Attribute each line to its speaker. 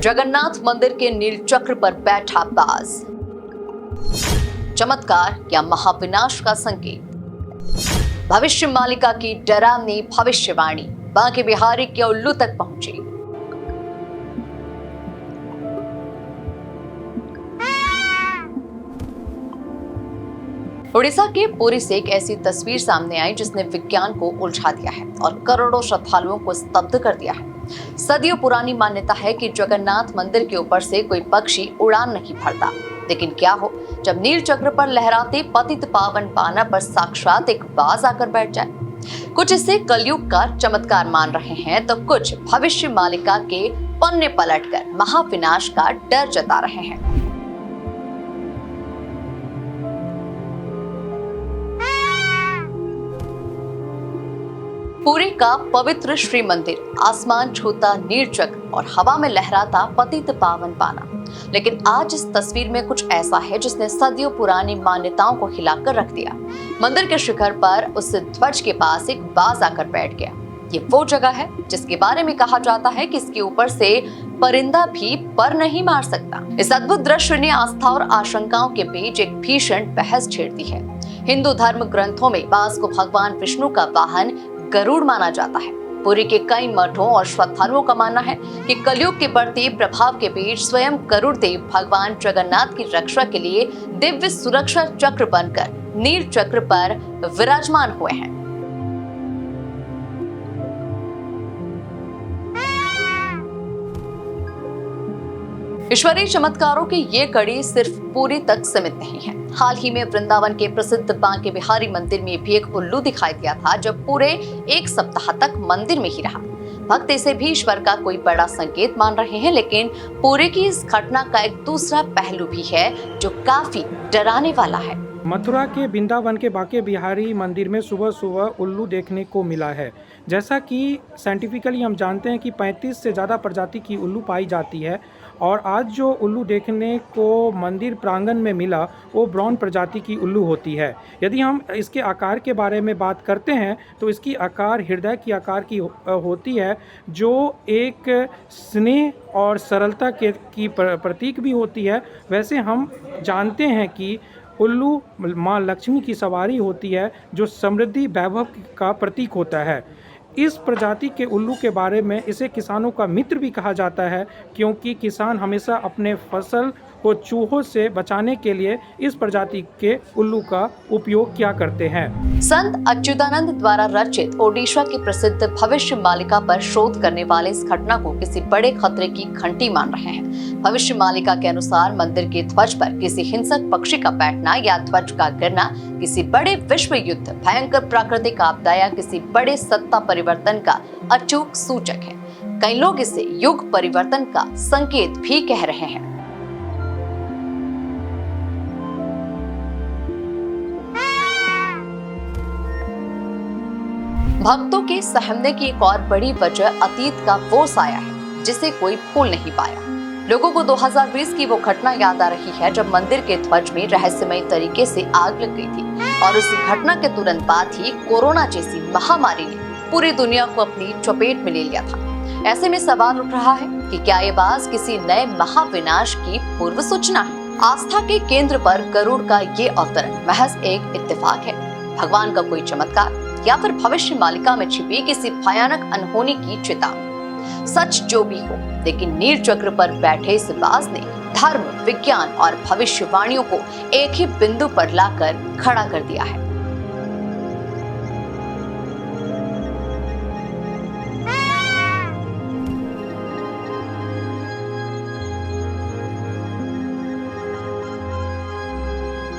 Speaker 1: जगन्नाथ मंदिर के नील चक्र पर बैठा बाज, चमत्कार या महाविनाश का संकेत। भविष्य मालिका की डरावनी भविष्यवाणी बांके बिहारी के उल्लू तक पहुंची। उड़ीसा के पुरी से एक ऐसी तस्वीर सामने आई जिसने विज्ञान को उलझा दिया है और करोड़ों श्रद्धालुओं को स्तब्ध कर दिया है। सदियों पुरानी मान्यता है कि जगन्नाथ मंदिर के ऊपर से कोई पक्षी उड़ान नहीं भरता, लेकिन क्या हो जब नील चक्र पर लहराते पतित पावन बाना पर साक्षात एक बाज आकर बैठ जाए। कुछ इसे कलयुग का चमत्कार मान रहे हैं तो कुछ भविष्य मालिका के पन्ने पलटकर महाविनाश का डर जता रहे हैं। पुरी का पवित्र श्री मंदिर, आसमान छूता नील चक्र और हवा में लहराता पतित पावन बाना। लेकिन आज इस तस्वीर में कुछ ऐसा है जिसने सदियों पुरानी मान्यताओं को हिलाकर रख दिया। मंदिर के शिखर पर उस ध्वज के पास एक बाज आकर बैठ गया। ये वो जगह है जिसके बारे में कहा जाता है कि इसके ऊपर से परिंदा भी पर नहीं मार सकता। इस अद्भुत दृश्य ने आस्था और आशंकाओं के बीच एक भीषण बहस छेड़ दी है। हिंदू धर्म ग्रंथों में बाज को भगवान विष्णु का वाहन गरुड़ माना जाता है। पुरी के कई मठों और श्रद्धालुओं का मानना है कि कलयुग के बढ़ते प्रभाव के बीच स्वयं गरुड़ देव भगवान जगन्नाथ की रक्षा के लिए दिव्य सुरक्षा चक्र बनकर नील चक्र पर विराजमान हुए हैं। ईश्वरीय चमत्कारों की ये कड़ी सिर्फ पुरी तक सीमित नहीं है। हाल ही में वृंदावन के प्रसिद्ध बांके बिहारी मंदिर में भी एक उल्लू दिखाई दिया था, जब पूरे एक सप्ताह तक मंदिर में ही रहा। भक्त इसे भी ईश्वर का कोई बड़ा संकेत मान रहे हैं, लेकिन पुरी की इस घटना का एक दूसरा पहलू भी है जो काफी डराने वाला है।
Speaker 2: मथुरा के वृंदावन के बांके बिहारी मंदिर में सुबह सुबह उल्लू देखने को मिला है। जैसा कि साइंटिफिकली हम जानते हैं कि 35 से ज़्यादा प्रजाति की उल्लू पाई जाती है, और आज जो उल्लू देखने को मंदिर प्रांगण में मिला वो ब्राउन प्रजाति की उल्लू होती है। यदि हम इसके आकार के बारे में बात करते हैं तो इसकी आकार हृदय की आकार की होती है, जो एक स्नेह और सरलता की प्रतीक भी होती है। वैसे हम जानते हैं कि उल्लू माँ लक्ष्मी की सवारी होती है, जो समृद्धि वैभव का प्रतीक होता है। इस प्रजाति के उल्लू के बारे में इसे किसानों का मित्र भी कहा जाता है, क्योंकि किसान हमेशा अपने फसल को चूहों से बचाने के लिए इस प्रजाति के उल्लू का उपयोग किया करते हैं।
Speaker 1: संत अच्युतानंद द्वारा रचित ओडिशा की प्रसिद्ध भविष्य मालिका पर शोध करने वाले इस घटना को किसी बड़े खतरे की घंटी मान रहे हैं। भविष्य मालिका के अनुसार मंदिर के ध्वज पर किसी हिंसक पक्षी का बैठना या ध्वज का गिरना किसी बड़े विश्व युद्ध, भयंकर प्राकृतिक आपदा या किसी बड़े सत्ता परिवर्तन का अचूक सूचक है। कई लोग इसे युग परिवर्तन का संकेत भी कह रहे हैं। भक्तों के सहमने की एक और बड़ी वजह अतीत का वो साया है जिसे कोई भूल नहीं पाया। लोगों को 2020 की वो घटना याद आ रही है जब मंदिर के ध्वज में रहस्यमय तरीके से आग लग गई थी, और उस घटना के तुरंत बाद ही कोरोना जैसी महामारी ने पूरी दुनिया को अपनी चपेट में ले लिया था। ऐसे में सवाल उठ रहा है कि क्या ये बात किसी नए महाविनाश की पूर्व सूचना है? आस्था के केंद्र पर गरुड़ का ये अवतरण महज एक इत्तेफाक है, भगवान का कोई चमत्कार, या फिर भविष्य मालिका में छिपी किसी भयानक अनहोनी की चेतावनी? सच जो भी हो, लेकिन नील चक्र पर बैठे इस बाज ने धर्म, विज्ञान और भविष्यवाणियों को एक ही बिंदु पर लाकर खड़ा कर दिया है।